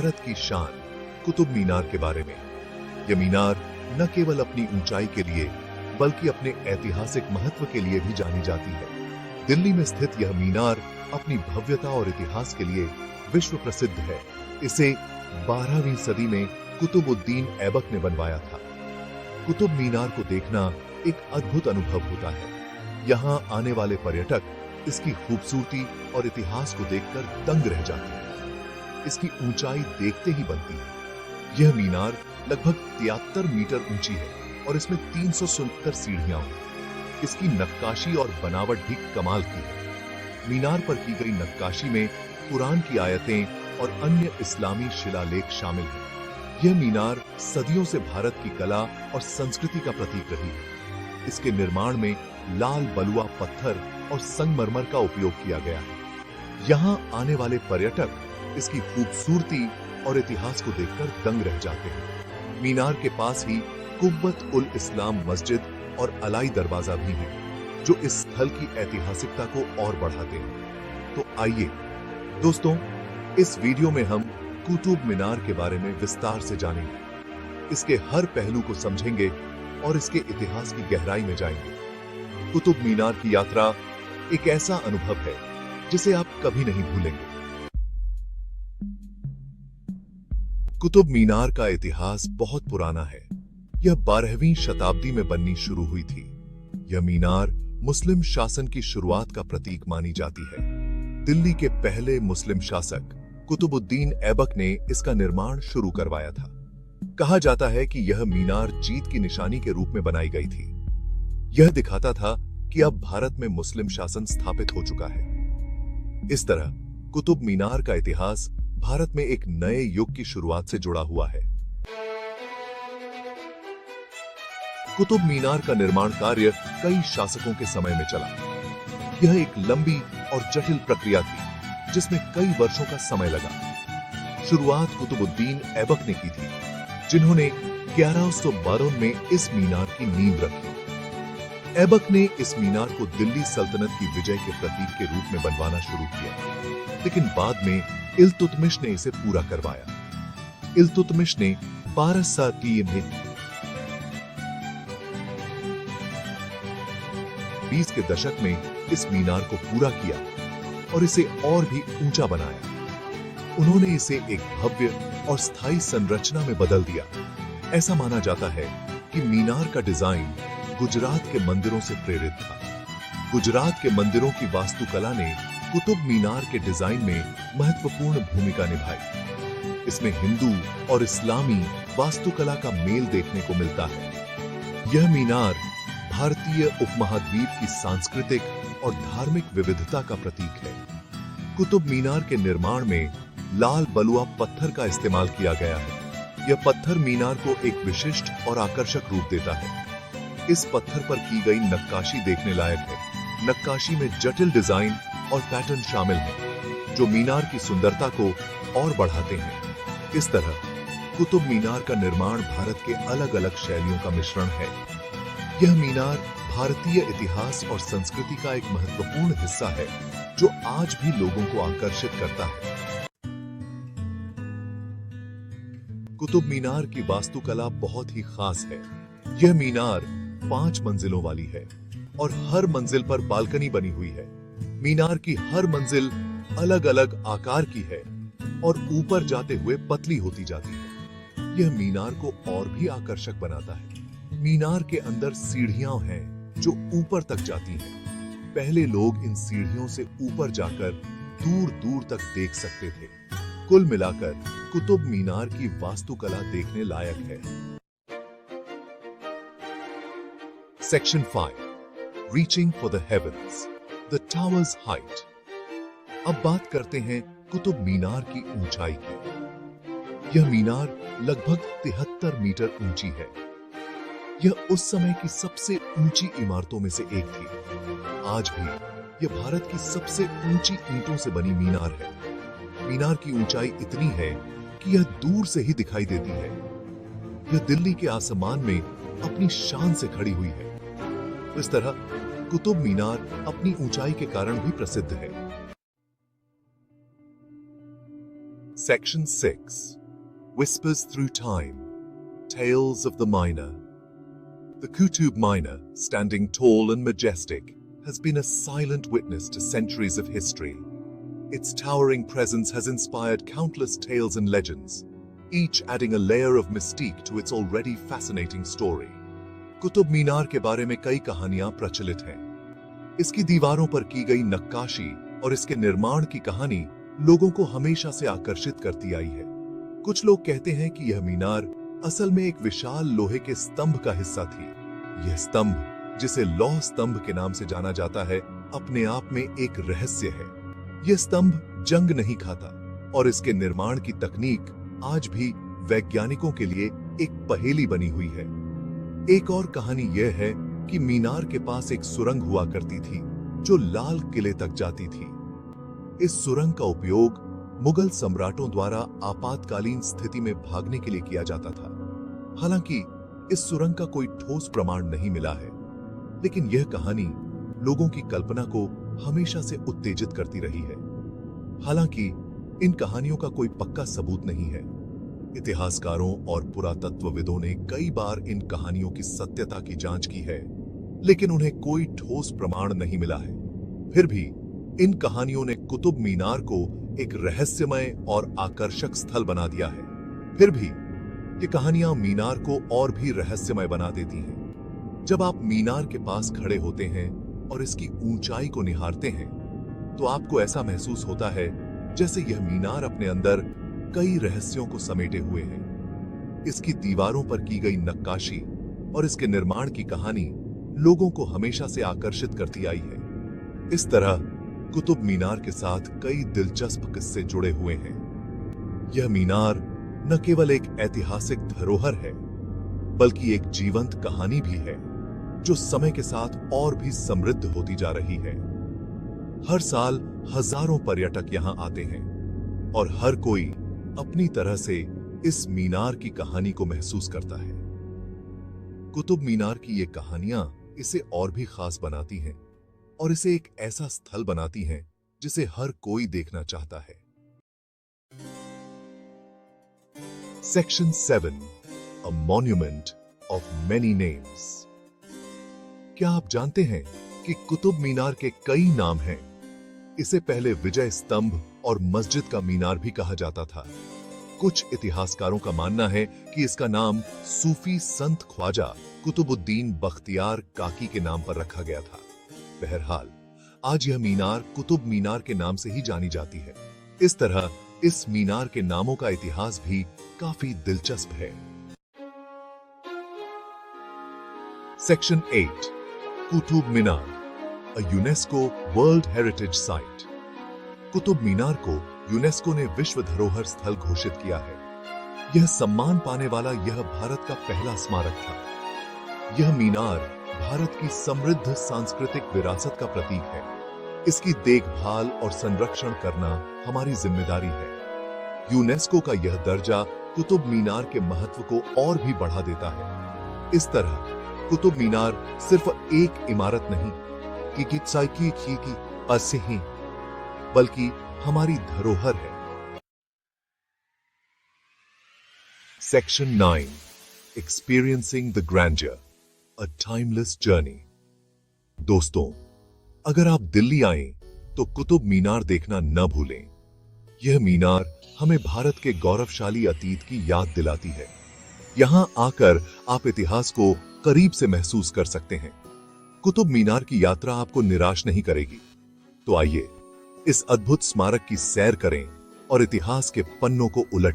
भारत की शान कुतुब मीनार के बारे में। यह मीनार न केवल अपनी ऊंचाई के लिए बल्कि अपने ऐतिहासिक महत्व के लिए भी जानी जाती है। दिल्ली में स्थित यह मीनार अपनी भव्यता और इतिहास के लिए विश्व प्रसिद्ध है। इसे 12वीं सदी में कुतुबुद्दीन ऐबक ने बनवाया था। कुतुब मीनार को देखना एक अद्भुत अनुभव होता है। यहाँ आने वाले पर्यटक इसकी खूबसूरती और इतिहास को देखकर दंग रह जाते हैं। इसकी ऊंचाई देखते ही बनती है। यह मीनार लगभग 73 मीटर ऊंची है और इसमें 370 सीढ़ियां हैं। इसकी नक्काशी और बनावट भी कमाल की है। मीनार पर की गई नक्काशी में कुरान की आयतें और अन्य इस्लामी शिलालेख शामिल हैं। यह मीनार सदियों से भारत की कला और संस्कृति का प्रतीक रही है। इसके निर्माण में लाल बलुआ पत्थर और संगमरमर का उपयोग किया गया है। यहाँ आने वाले पर्यटक इसकी खूबसूरती और इतिहास को देखकर दंग रह जाते हैं। मीनार के पास ही कुव्वत उल इस्लाम मस्जिद और अलाई दरवाजा भी है, जो इस स्थल की ऐतिहासिकता को और बढ़ाते हैं। तो आइए दोस्तों, इस वीडियो में हम कुतुब मीनार के बारे में विस्तार से जानेंगे। इसके हर पहलू को समझेंगे और इसके इतिहास की गहराई में जाएंगे। कुतुब मीनार की यात्रा एक ऐसा अनुभव है जिसे आप कभी नहीं भूलेंगे। कुतुब मीनार का इतिहास बहुत पुराना है। यह 12वीं शताब्दी में बननी शुरू हुई थी। यह मीनार मुस्लिम शासन की शुरुआत का प्रतीक मानी जाती है। दिल्ली के पहले मुस्लिम शासक कुतुबुद्दीन ऐबक ने इसका निर्माण शुरू करवाया था। कहा जाता है कि यह मीनार जीत की निशानी के रूप में बनाई गई थी। यह दिखाता था कि अब भारत में मुस्लिम शासन स्थापित हो चुका है। इस तरह कुतुब मीनार का इतिहास भारत में एक नए युग की शुरुआत से जुड़ा हुआ है। कुतुब मीनार का निर्माण कार्य कई शासकों के समय में चला। यह एक लंबी और जटिल प्रक्रिया थी जिसमें कई वर्षों का समय लगा। शुरुआत कुतुबुद्दीन ऐबक ने की थी, जिन्होंने 1152 में इस मीनार की नींव रखी। ऐबक ने इस मीनार को दिल्ली सल्तनत की विजय के प्रतीक के रूप में बनवाना शुरू किया, लेकिन बाद में इल्तुतमिश ने इसे पूरा करवाया। इल्तुतमिश ने 1220 में 20 के दशक में इस मीनार को पूरा किया और इसे और भी ऊंचा बनाया। उन्होंने इसे एक भव्य और स्थायी संरचना में बदल दिया। ऐसा माना जाता है कि मीनार का डिजाइन गुजरात के मंदिरों से प्रेरित था। गुजरात के मंदिरों की वास्तुकला ने कुतुब मीनार के डिजाइन में महत्वपूर्ण भूमिका निभाई। इसमें हिंदू और इस्लामी वास्तुकला का मेल देखने को मिलता है। यह मीनार भारतीय उपमहाद्वीप की सांस्कृतिक और धार्मिक विविधता का प्रतीक है। कुतुब मीनार के निर्माण में लाल बलुआ पत्थर का इस्तेमाल किया गया है। यह पत्थर मीनार को एक विशिष्ट और आकर्षक रूप देता है। इस पत्थर पर की गई नक्काशी देखने लायक है। नक्काशी में जटिल डिजाइन और पैटर्न शामिल हैं, जो मीनार की सुंदरता को और बढ़ाते हैं। इस तरह कुतुब मीनार का निर्माण भारत के अलग अलग शैलियों का मिश्रण है। यह मीनार भारतीय इतिहास और संस्कृति का एक महत्वपूर्ण हिस्सा है, जो आज भी लोगों को आकर्षित करता है। कुतुब मीनार की वास्तुकला बहुत ही खास है। यह मीनार 5 मंजिलों वाली है और हर मंजिल पर बालकनी बनी हुई है। मीनार की हर मंजिल अलग अलग आकार की है और ऊपर जाते हुए पतली होती जाती है। यह मीनार को और भी आकर्षक बनाता है। मीनार के अंदर सीढ़ियां हैं जो ऊपर तक जाती हैं। पहले लोग इन सीढ़ियों से ऊपर जाकर दूर दूर तक देख सकते थे। कुल मिलाकर कुतुब मीनार की वास्तुकला देखने लायक है। Section 5, reaching for the heavens, the tower's height. अब बात करते हैं कुतुब मीनार की ऊंचाई की। यह मीनार लगभग 73 मीटर ऊंची है। यह उस समय की सबसे ऊंची इमारतों में से एक थी। आज भी यह भारत की सबसे ऊंची ईंटों से बनी मीनार है। मीनार की ऊंचाई इतनी है कि यह दूर से ही दिखाई देती है। यह दिल्ली के आसमान में अपनी शान से खड़ी हुई है। इस तरह कुतुब मीनार अपनी ऊंचाई के कारण भी प्रसिद्ध है। Section 6. Whispers Through Time. Tales of the Miner. The Qutub Miner, standing tall and majestic, has been a silent witness to centuries of history. Its towering presence has inspired countless tales and legends, each adding a layer of mystique to its already fascinating story. Qutub Minar के बारे में कई कहानियां प्रचलित हैं। इसकी दीवारों पर की गई नक्काशी और इसके निर्माण की कहानी लोगों को हमेशा से आकर्षित करती आई है। कुछ लोग कहते हैं कि यह मीनार असल में एक विशाल लोहे के स्तंभ का हिस्सा थी। यह स्तंभ, जिसे लौह स्तंभ के नाम से जाना जाता है, अपने आप में एक रहस्य है। यह स्तंभ जंग नहीं खाता और इसके निर्माण की तकनीक आज भी वैज्ञानिकों के लिए एक पहेली बनी हुई है। एक और कहानी यह है कि मीनार के पास एक सुरंग हुआ करती थी जो लाल किले तक जाती थी। इस सुरंग का उपयोग मुगल सम्राटों द्वारा आपातकालीन स्थिति में भागने के लिए किया जाता था। हालांकि इस सुरंग का कोई ठोस प्रमाण नहीं मिला है, लेकिन यह कहानी लोगों की कल्पना को हमेशा से उत्तेजित करती रही है। हालांकि इन कहानियों का कोई पक्का सबूत नहीं है। इतिहासकारों और पुरातत्वविदों ने कई बार इन कहानियों की सत्यता की जांच की है, लेकिन उन्हें कोई ठोस प्रमाण नहीं मिला है। फिर भी इन कहानियों ने कुतुब मीनार को एक रहस्यमय और आकर्षक स्थल बना दिया है। फिर भी ये कहानियां मीनार को और भी रहस्यमय बना देती हैं। जब आप मीनार के पास खड़े होते हैं और इसकी ऊंचाई को निहारते हैं, तो आपको ऐसा महसूस होता है जैसे यह मीनार अपने अंदर कई रहस्यों को समेटे हुए है। इसकी दीवारों पर की गई नक्काशी और इसके निर्माण की कहानी लोगों को हमेशा से आकर्षित करती आई है। इस तरह कुतुब मीनार के साथ कई दिलचस्प किस्से जुड़े हुए हैं। यह मीनार न केवल एक ऐतिहासिक धरोहर है, बल्कि एक जीवंत कहानी भी है जो समय के साथ और भी समृद्ध होती जा रही है। हर साल हजारों पर्यटक यहां आते हैं और हर कोई अपनी तरह से इस मीनार की कहानी को महसूस करता है। कुतुब मीनार की ये कहानियां इसे और भी खास बनाती हैं और इसे एक ऐसा स्थल बनाती हैं जिसे हर कोई देखना चाहता है। Section 7. A monument of many names. क्या आप जानते हैं कि कुतुब मीनार के कई नाम हैं? इसे पहले विजय स्तंभ और मस्जिद का मीनार भी कहा जाता था। कुछ इतिहासकारों का मानना है कि इसका नाम सूफी संत ख्वाजा कुतुबुद्दीन बख्तियार काकी के नाम पर रखा गया था। बहरहाल, आज यह मीनार कुतुब मीनार के नाम से ही जानी जाती है। इस तरह इस मीनार के नामों का इतिहास भी काफी दिलचस्प है। Section 8. Qutub Minar, a UNESCO World Heritage Site. Qutub Minar को यूनेस्को ने विश्व धरोहर स्थल घोषित किया है। यह सम्मान पाने वाला यह भारत का पहला स्मारक था। यह मीनार भारत की समृद्ध सांस्कृतिक विरासत का प्रतीक है। इसकी देखभाल और संरक्षण करना हमारी जिम्मेदारी है। यूनेस्को का यह दर्जा कुतुब मीनार के महत्व को और भी बढ़ा देता है। इस तरह कुतुब मीनार सिर्फ एक इमारत नहीं की बल्कि हमारी धरोहर है। Section 9. Experiencing the Grandeur. A Timeless Journey. दोस्तों, अगर आप दिल्ली आएं तो कुतुब मीनार देखना न भूलें। यह मीनार हमें भारत के गौरवशाली अतीत की याद दिलाती है। यहां आकर आप इतिहास को करीब से महसूस कर सकते हैं। कुतुब मीनार की यात्रा आपको निराश नहीं करेगी। तो आइए इस अद्भुत स्मारक की सैर करें और इतिहास के पन्नों को उलट